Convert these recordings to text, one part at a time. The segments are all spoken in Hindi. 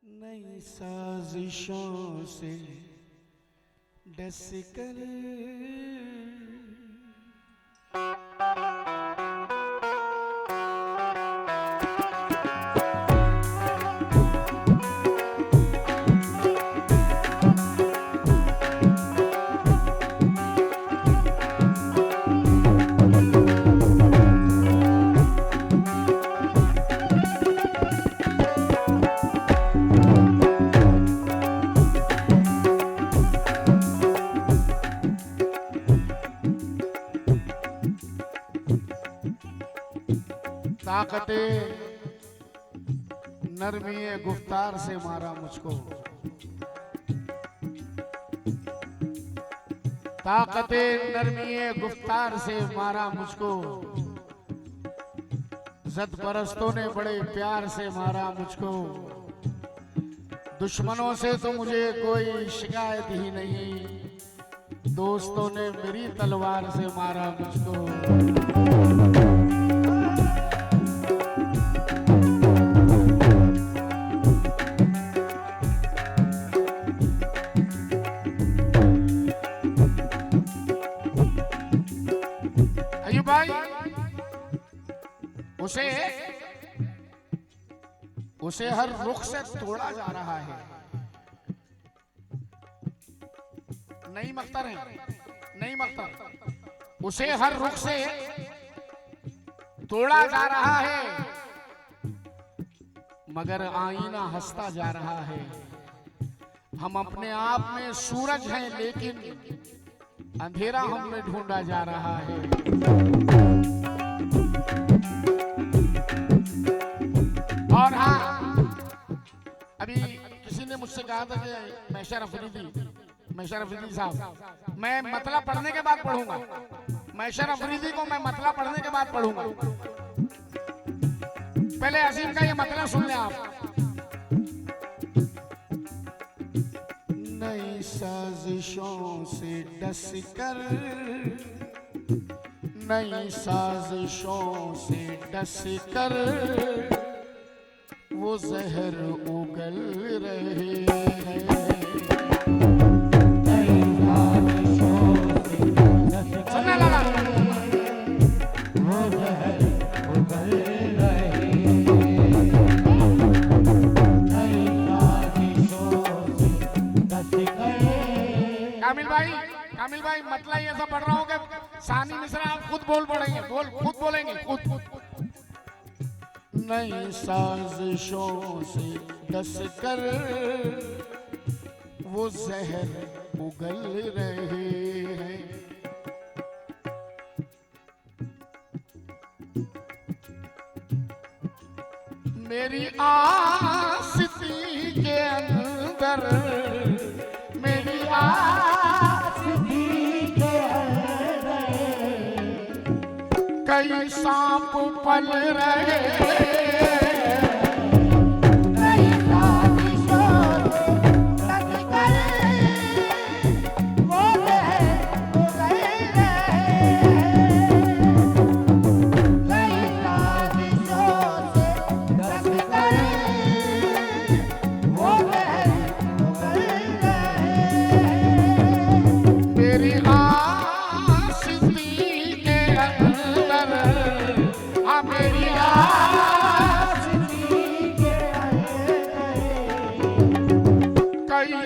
नई साजिशों से डस कर ताकते नरमी गुफ्तार से मारा मुझको, ताकते नरमी गुफ्तार से मारा मुझको, जद परस्तों ने बड़े प्यार से मारा मुझको। दुश्मनों से तो मुझे कोई शिकायत ही नहीं, दोस्तों ने मेरी तलवार से मारा मुझको। उसे हर रुख से तोड़ा जा रहा है। नहीं मख्तर है, नहीं मख्तर। उसे हर रुख से तोड़ा जा रहा है, मगर आईना हंसता जा रहा है। हम अपने आप में सूरज हैं, लेकिन अंधेरा हमने ढूंढा जा रहा है। और हाँ, अभी किसी ने मुझसे कहा था कि मैशर अफरीदी साहब, मैं मतलब पढ़ने के बाद पढ़ूंगा। मैशर अफरीदी को मैं मतलब पढ़ने के बाद पढ़ूंगा। पहले अजीम का ये मतलब सुन लें आप। नई साजिशों से डस कर, नई साजिशों से डस कर वो जहर उगल रहे हैं। सुनना लाला, वो जहर उगल रहे हैं। कामिल भाई मतलब ये सब पढ़ रहा हूँ कि सानी मिश्रा आप खुद बोल पड़ेंगे, खुद बोलेंगे खुद। नई साजिशों से डस कर वो जहर उगल रहे हैं। मेरी आस्ती के अंदर, मेरी आस्ती के अंदर कई सांप पल रहे।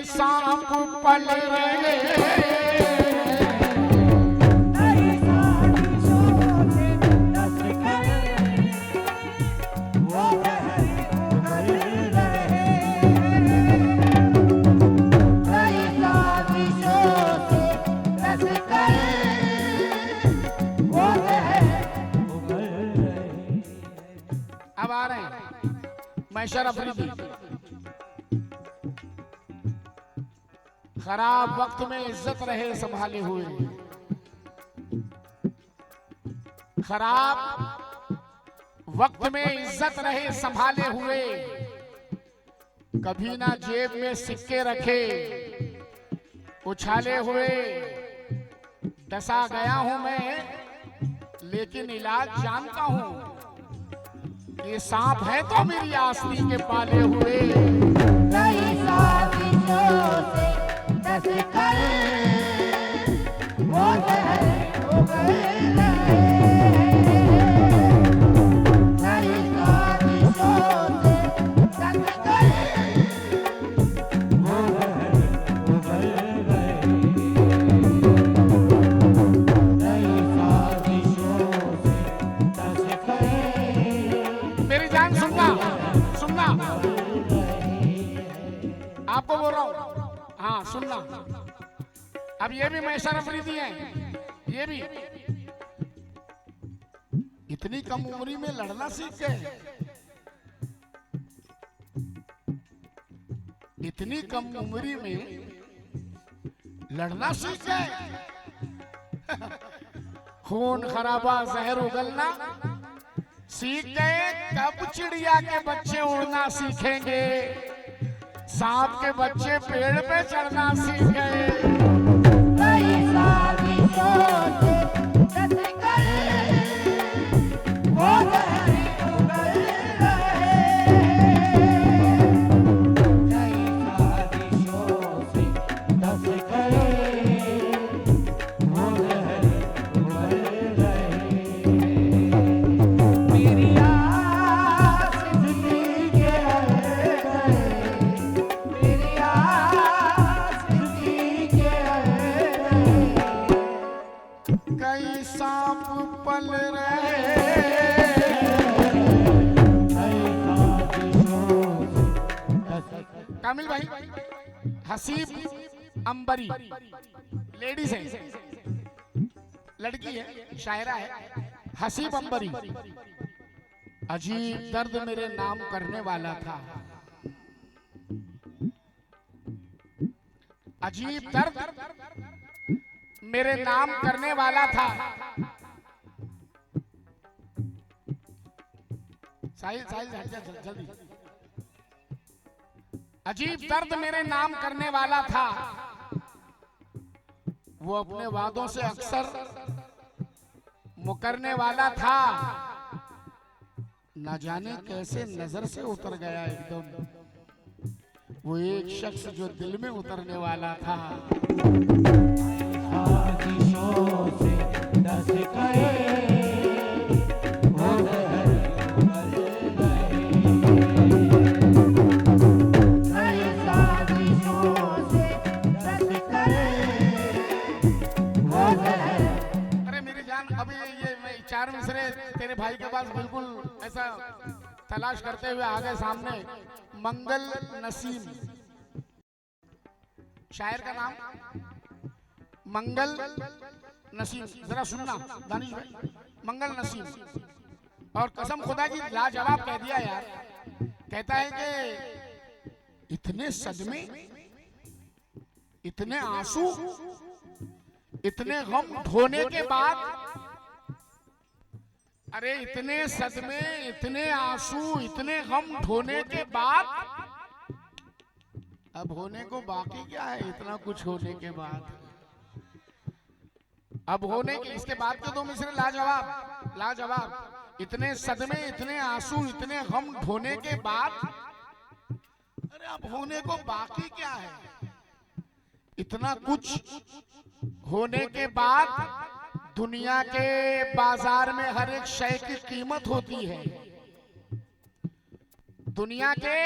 सांप पल रहे, अब आ रहे हैं मैशर अफरीदी। खराब वक्त में इज्जत रहे संभाले हुए, खराब वक्त में इज्जत रहे संभाले हुए। कभी ना जेब में सिक्के रखे उछाले हुए। डसा गया हूं मैं, लेकिन इलाज जानता हूं। ये सांप है तो मेरी आस्ती के पाले हुए। आपको बोल रहा हूँ, हाँ सुनना। अब ये भी मैशर अफरीदी हैं, ये भी इतनी कम उम्री में लड़ना सीख गए, इतनी कम उम्री में लड़ना सीख गए। खून खराबा जहर उगलना सीख गए। कब चिड़िया के बच्चे उड़ना सीखेंगे, सांप के बच्चे पेड़ पे चढ़ना सीख गए। कामिल भाई, हसीब अंबरी लेडीज है, लड़की है, शायरा है, हसीब अंबरी। अजीब दर्द मेरे नाम करने वाला था, अजीब दर्द मेरे नाम करने वाला था। साहिल साहिल हट जा जल्दी। अजीब दर्द मेरे नाम करने वाला था, वो अपने वादों से अक्सर मुकरने वाला था। न जाने कैसे नजर से उतर गया एकदम वो एक शख्स जो दिल में उतरने वाला था। चार मिसरे तेरे भाई के पास बिल्कुल ऐसा तलाश करते हुए आ गए सामने। मंगल नसीम, शायर का नाम मंगल नसीम, जरा सुनना दानिश भाई। मंगल नसीम, और कसम खुदा की लाजवाब कह दिया यार। कहता है कि इतने सदमे, इतने आंसू, इतने गम ढोने के बाद, अरे इतने सदमे, इतने आंसू, इतने गम ढोने के बाद अब होने को बाकी क्या है? इतना कुछ होने के बाद अब होने के, इसके बाद के दो मिसरे लाजवाब लाजवाब। इतने सदमे, इतने आंसू, इतने गम ढोने के बाद, अरे अब होने को बाकी क्या है? इतना कुछ होने के बाद दुनिया के बाजार में हर एक शय की कीमत होती है। दुनिया के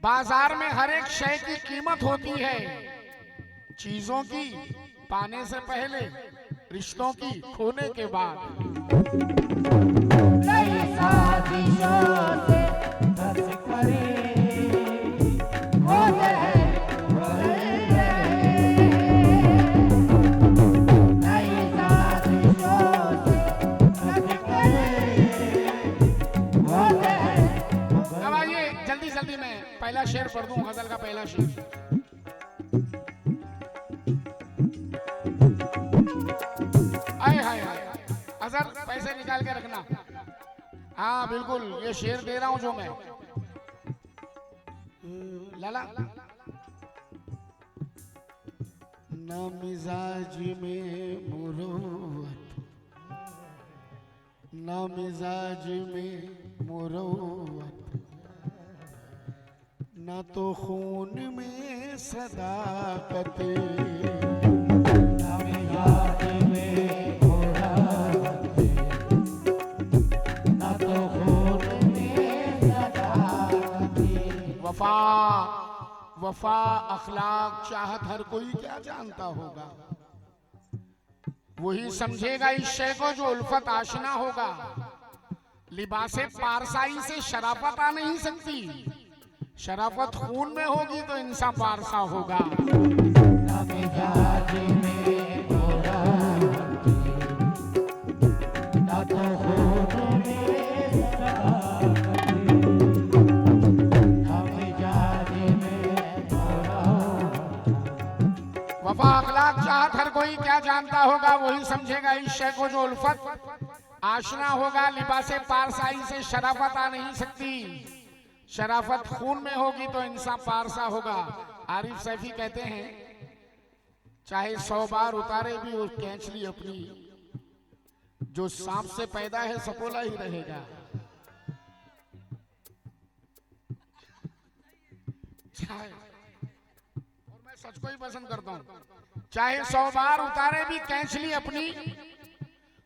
बाजार में हर एक शय की कीमत होती है। चीजों की पाने से पहले, रिश्तों की खोने के बाद। पहला शेर पढ़ दूं, गजल का पहला शेर। आए हाय हाय, अजहर पैसे निकाल के रखना। हाँ बिल्कुल, ये शेर दे रहा हूं जो मैं। लाला न मिजाज में मुरोवत, न मिजाज में मुरोवत, न तो खून में सदाकत, न मिजाज में मुराद, न तो खून में सदाकत। वफा वफा अखलाक चाहत हर कोई क्या जानता होगा, वही समझेगा इस शय को जो उल्फत आशना होगा। लिबासे पारसाई से शराफत आ नहीं सकती, शराफत खून में होगी तो इंसान पारसा होगा। वफा अखलाक चाहत हर कोई क्या जानता होगा, वही समझेगा इस शय को जो उल्फत आशना होगा। लिबासे पारसाई से शराफत आ नहीं सकती, शराफत खून में होगी तो इंसान पारसा होगा। आरिफ सैफी कहते हैं चाहे 100 बार उतारे भी वो कैंचली अपनी, जो सांप से पैदा है सपोला ही रहेगा। और मैं सच को ही पसंद करता हूं, चाहे 100 बार उतारे भी कैंचली अपनी,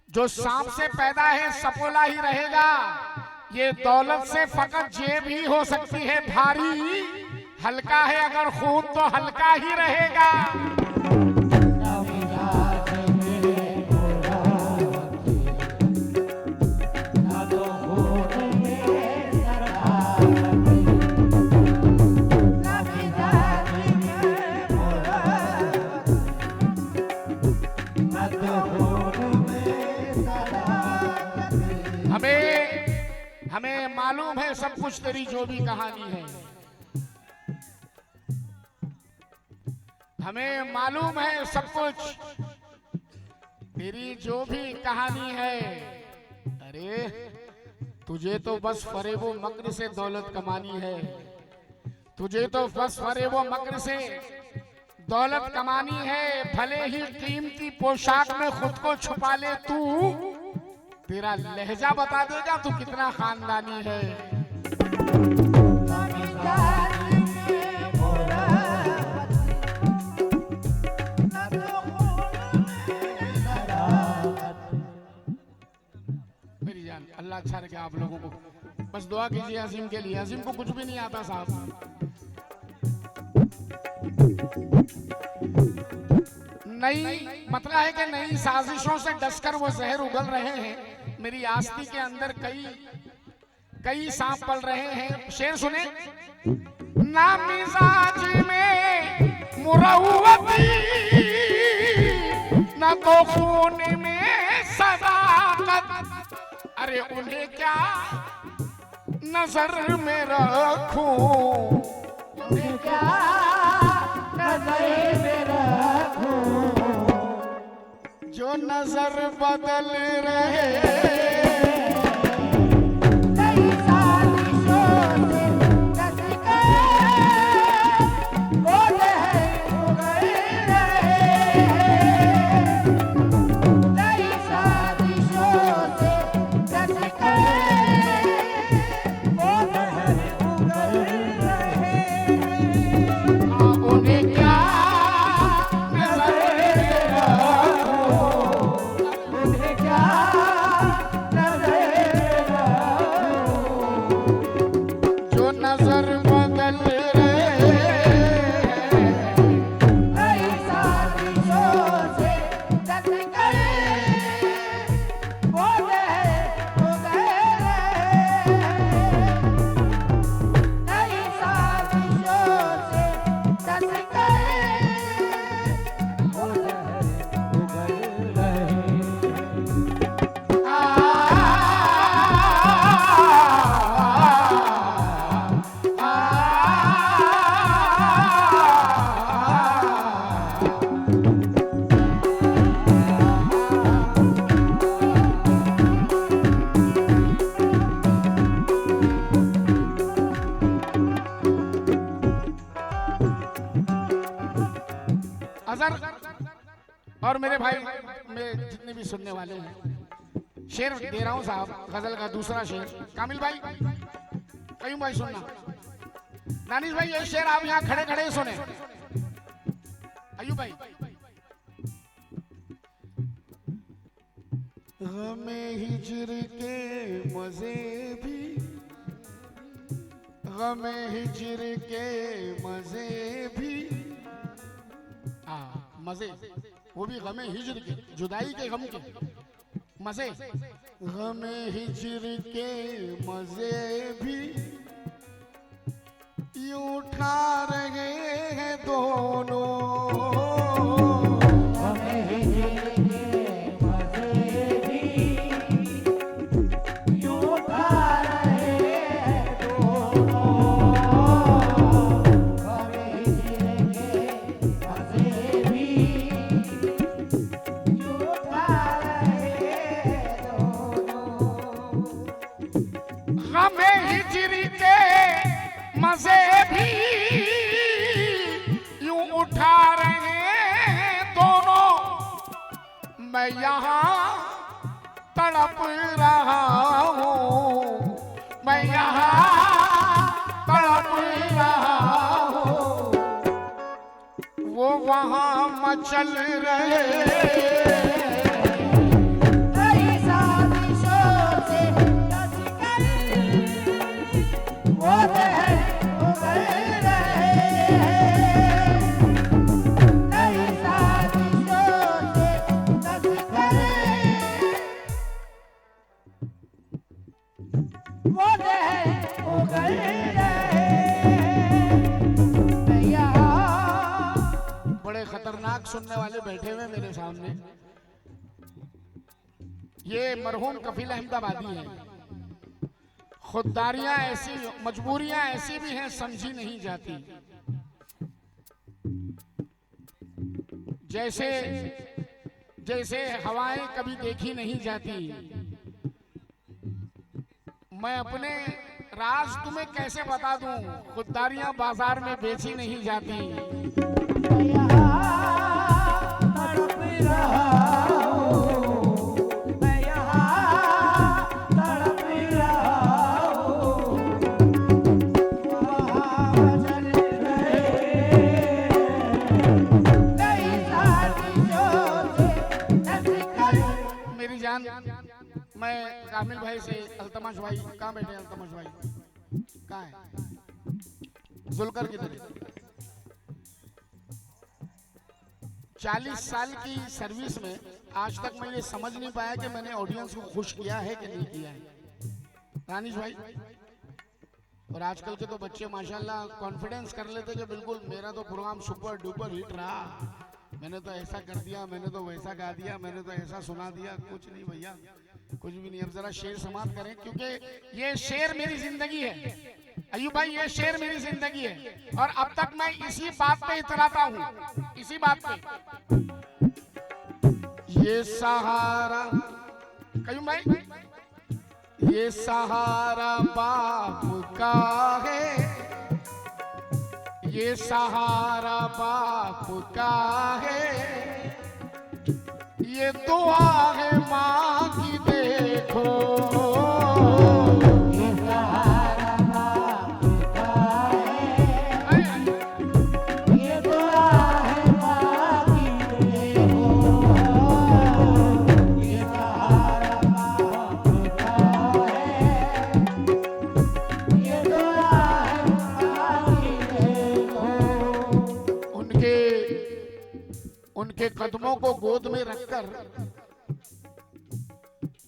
जो सांप से पैदा है सपोला ही रहेगा। ये दौलत से फकत जेब ही हो सकती है भारी, हल्का है अगर खून तो हल्का ही रहेगा। हमें मालूम है सब कुछ तेरी जो भी कहानी है, हमें मालूम है सब कुछ तेरी जो भी कहानी है। अरे तुझे तो बस फरेबो मक्र से दौलत कमानी है, तुझे तो बस फरेबो मक्र से दौलत कमानी है। भले ही कीमती पोशाक में खुद को छुपा ले तू, तेरा लहजा बता देगा तू कितना खानदानी है। मेरी जान अल्लाह अच्छा रखे आप लोगों को, बस दुआ कीजिए अजीम के लिए। अजीम को कुछ भी नहीं आता साहब, नई मतलब है कि नई साजिशों से डसकर वो जहर उगल रहे हैं। मेरी आस्ती के अंदर कई सांप पल रहे हैं। शेर सुने, ना मिजाज में मुरव्वती, ना तो खून में सदाकत। अरे उन्हें क्या नजर में रखूं, उन्हें क्या नजर में रखूं, जो नजर बदल रहे। और मेरे भाई मेरे जितने भी सुनने वाले हैं, शेर दे रहा हूं साहब, गजल का दूसरा शेर। कामिल भाई, कयूम भाई सुनना, नानिश भाई ये शेर आप यहाँ खड़े खड़े सुने। अयूब भाई, गमे हिज्र के मजे भी, गमे हिज्र के मजे भी, मजे वो भी गमे हिज्र के, जुदाई के गम के मजे। गमे हिज्र के मजे भी यूं उठा रहे हैं दोनों मजे भी यूं उठा रहे हैं दोनों। मैं यहाँ तड़प रहा हूँ, मैं यहाँ तड़प रहा हूँ, वो वहाँ मचल रहे। बड़े खतरनाक सुनने वाले बैठे हुए मेरे सामने। ये मरहूम कफील अहमदाबादी हैं। खुददारियां ऐसी, मजबूरियां ऐसी भी हैं समझी नहीं जाती। जैसे जैसे हवाएं कभी देखी नहीं जाती। मैं अपने राज तुम्हें कैसे बता दूं, खुददारियां बाजार में बेची नहीं जाती। मेरी जान, मैं कामिल भाई से, अल्तमश भाई कहाँ बैठे? अल्तमश भाई कहाँ है? जुलकर किधर है? 40 साल की सर्विस में आज तक मैं ये समझ नहीं पाया कि मैंने ऑडियंस को खुश किया है कि नहीं किया है। रानीश भाई और आजकल के तो बच्चे माशाल्लाह कॉन्फिडेंस कर लेते कि बिल्कुल मेरा तो प्रोग्राम सुपर डुपर हिट रहा, मैंने तो ऐसा कर दिया, मैंने तो वैसा गा दिया, मैंने तो ऐसा सुना दिया। कुछ नहीं भैया, कुछ भी नहीं। अब जरा शेर समाप्त करें, क्योंकि ये शेर मेरी जिंदगी है। अयूब भाई, ये शेर मेरी जिंदगी है और अब तक मैं इसी बात पे इतराता हूँ, इसी बात पे। ये सहारा, कयूं भाई, ये सहारा बाप का है, ये सहारा बाप का है, ये दुआ है माँ की देखो। ये सहारा बाप का है, ये दुआ है माँ की देखो। ये सहारा बाप का है, ये दुआ है माँ की देखो। उनके कदमों को गोद में रखकर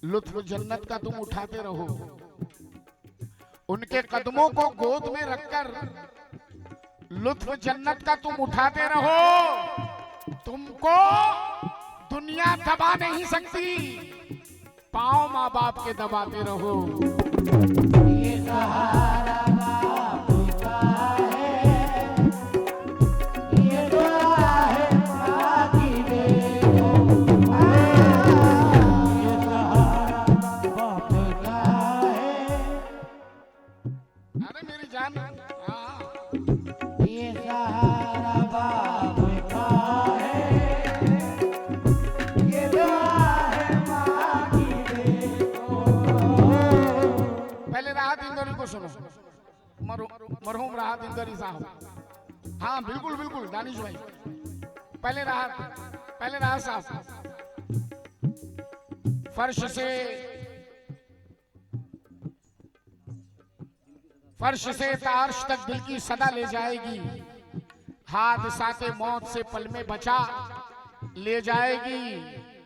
लुत्फ जन्नत का तुम उठाते रहो। उनके कदमों को गोद में रखकर लुत्फ जन्नत का तुम उठाते रहो। तुमको दुनिया दबा नहीं सकती, पांव माँ बाप के दबाते रहो। ये सहारा बाप का है, ये दुआ है माँ की देखो। ये सहारा बाप का है, अरे मेरी जान, ये सहारा बाप का है, ये दुआ है माँ की देखो। पहले राहत इंदौरी को सुनो, मरहूम राहत इंदौरी साहब। हाँ बिल्कुल बिल्कुल दानिश भाई, पहले राहत साहब। फर्श से तार्श तक दिल की सदा ले जाएगी, हादसाते मौत से पल में बचा ले जाएगी।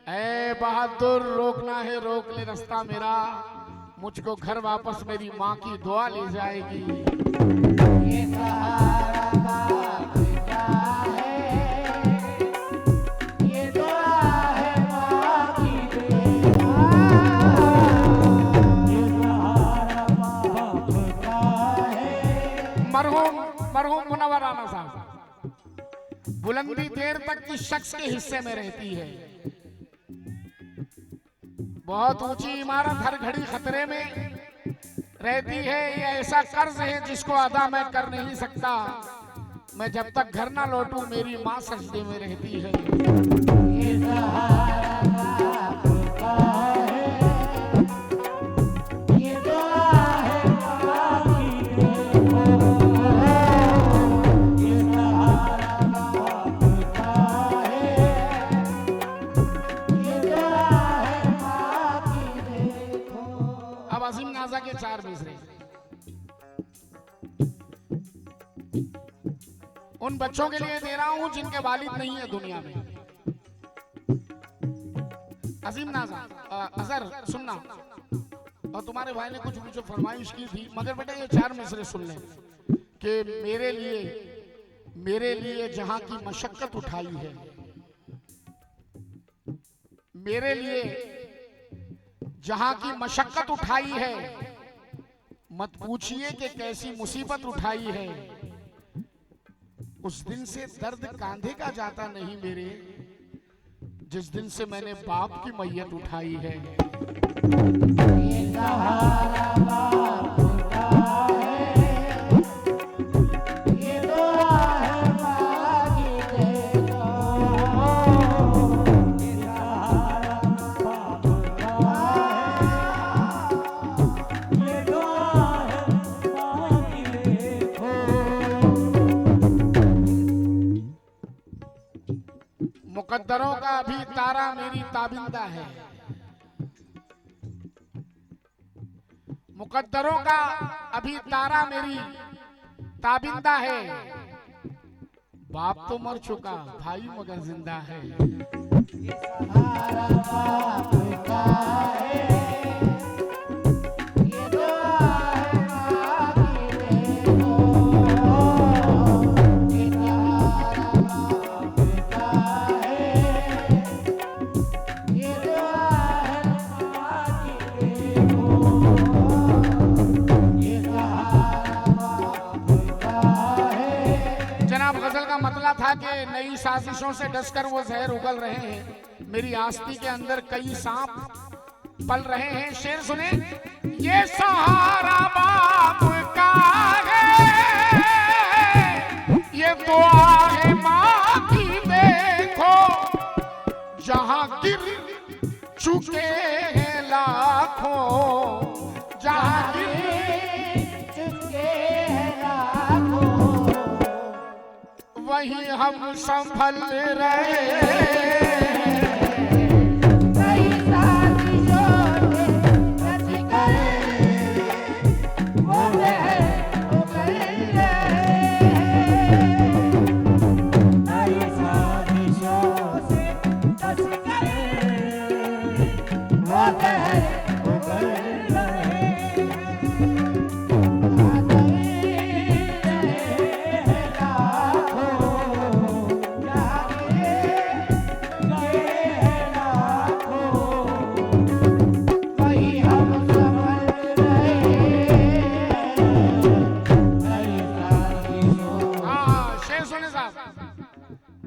ऐ बहादुर रोकना है रोक ले रास्ता मेरा, मुझको घर वापस मेरी माँ की दुआ ले जाएगी। मरहूम मुनव्वर राणा साहब, बुलंदी देर तक किस शख्स के हिस्से में रहती है। बहुत ऊंची इमारत हर घड़ी खतरे में रहती है। ये ऐसा कर्ज है जिसको अदा मैं कर नहीं सकता। मैं जब तक घर ना लौटूं मेरी माँ सजदे में रहती है। ये अजीम नाजा के 4 मिसरे उन बच्चों के लिए दे रहा हूं जिनके वालिद नहीं है दुनिया में। अजीम नाजा, अजहर सुनना, और तुम्हारे भाई ने कुछ मुझे फरमाइश की थी, मगर बेटा ये 4 मिसरे सुन लें कि मेरे लिए जहां की मशक्कत उठाई है, मेरे लिए जहां की मशक्कत उठाई है, मत पूछिए कि कैसी मुसीबत उठाई है। उस दिन से दर्द कांधे का जाता नहीं मेरे, जिस दिन से मैंने बाप की मैयत उठाई है। ये सहारा बाप का है, ये दुआ है माँ की देखो। ये सहारा बाप का है, ये दुआ है माँ की देखो। मुकद्दरों का अभी तारा मेरी ताबिंदा है, मुकद्दरों का अभी तारा मेरी ताबिंदा है। बाप तो मर चुका, भाई मगर जिंदा है। ये सहारा बाप का है, ये दुआ है माँ की देखो। ये सहारा बाप का है, ये दुआ है माँ की देखो। ये सहारा बाप का है। जनाब, गजल का मतलब था कि नई साजिशों से डसकर वो जहर उगल रहे हैं, मेरी आस्ती के अंदर कई सांप पल रहे हैं। शेर सुने, ये सहारा बाप का है, ये दुआ है माँ की देखो। जहां गिर चुके हैं लाखों, जहां गिर चुके हैं लाखों, वहीं हम संभल रहे।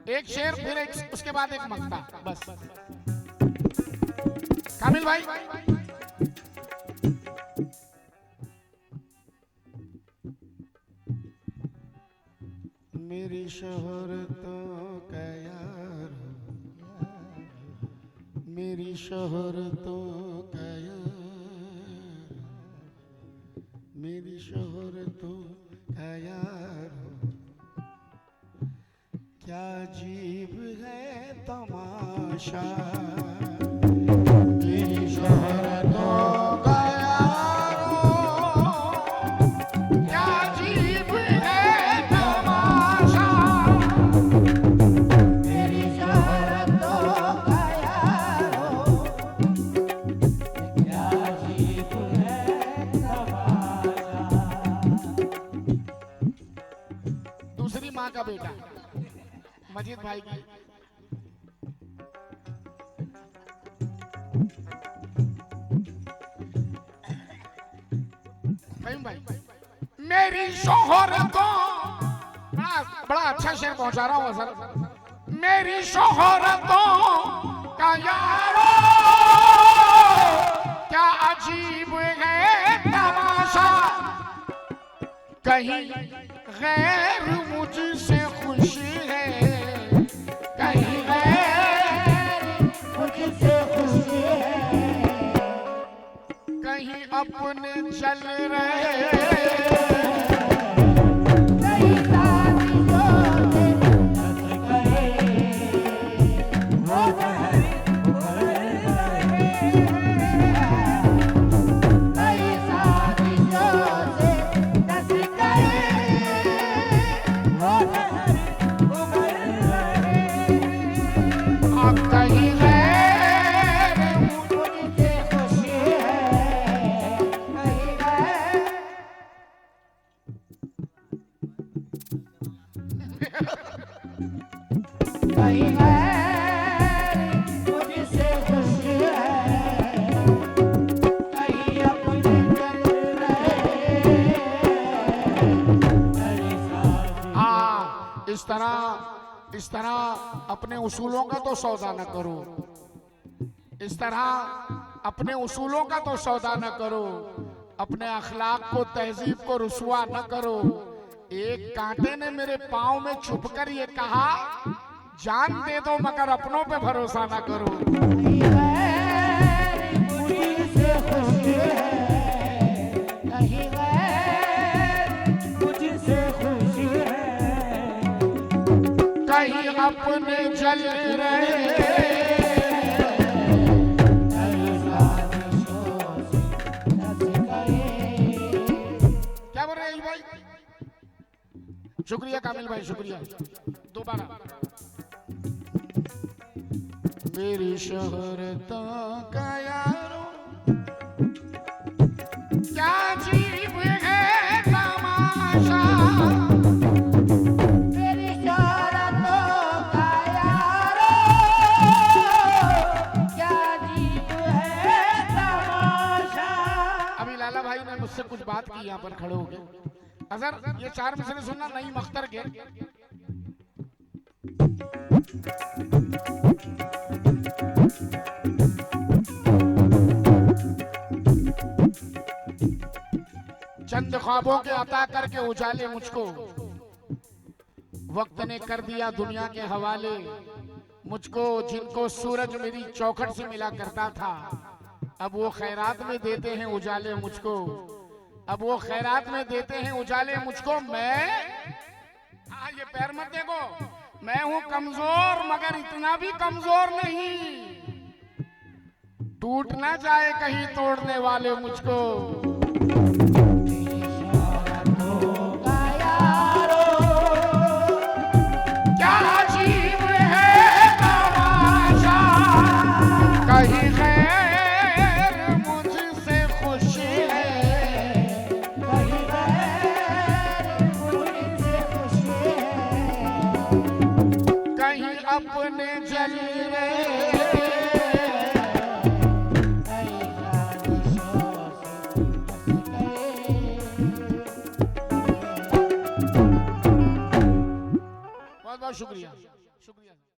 एक शेर फिर एक, उसके बाद एक मक्ता, बस। कामिल भाई, मेरी शोहरतों का यार, मेरी शोहरतों का यार, मेरी शोहरतों का यार, क्या अजीब है तमाशा। मेरी शोहरतों का यारो, क्या अजीब है तमाशा। मेरी शोहरतों का यारो, क्या अजीब है तमाशा। दूसरी माँ का बेटा मजीद भाई की। फहीम भाई, मेरी शोहरत को बड़ा बड़ा अच्छा शेर पहुंचा रहा हूँ सर। मेरी शोहरतों का यारो क्या अजीब है तमाशा, कहीं गैर मुझसे खुशी है, कहीं गैर मुझसे खुशी है, कहीं अपने चल रहे इस तरह अपने उसूलों का तो सौदा न करो, इस तरह अपने उसूलों का तो सौदा न करो, अपने अखलाक को तहजीब को रुसवा न करो। एक कांटे ने मेरे पाँव में छुपकर ये कहा, जान दे दो मगर अपनों पे भरोसा न करो। कहीं अपने जल रहे क्या बोल रहे हैं भाई? शुक्रिया कामिल भाई, शुक्रिया। दोबारा मेरी शोहरतों का यारो क्या अजीब है तमाशा, मुझसे कुछ बात की यहाँ पर खड़े हो गए। अगर ये चार मिसरे सुनना नहीं मख्तर के। चंद ख्वाबों के अता करके उजाले मुझको, वक्त ने कर दिया दुनिया के हवाले, मुझको जिनको सूरज मेरी चौखट से मिला करता था, अब वो खैरात में देते हैं उजाले मुझको, अब वो खैरात में देते हैं उजाले मुझको। मैं ये पैर मत देखो, मैं हूं कमजोर मगर इतना भी कमजोर नहीं, टूट ना जाए कहीं तोड़ने वाले मुझको। क्या अजीब है तमाशा, कहीं अपने जल रहे बहुत बहुत शुक्रिया, शुक्रिया।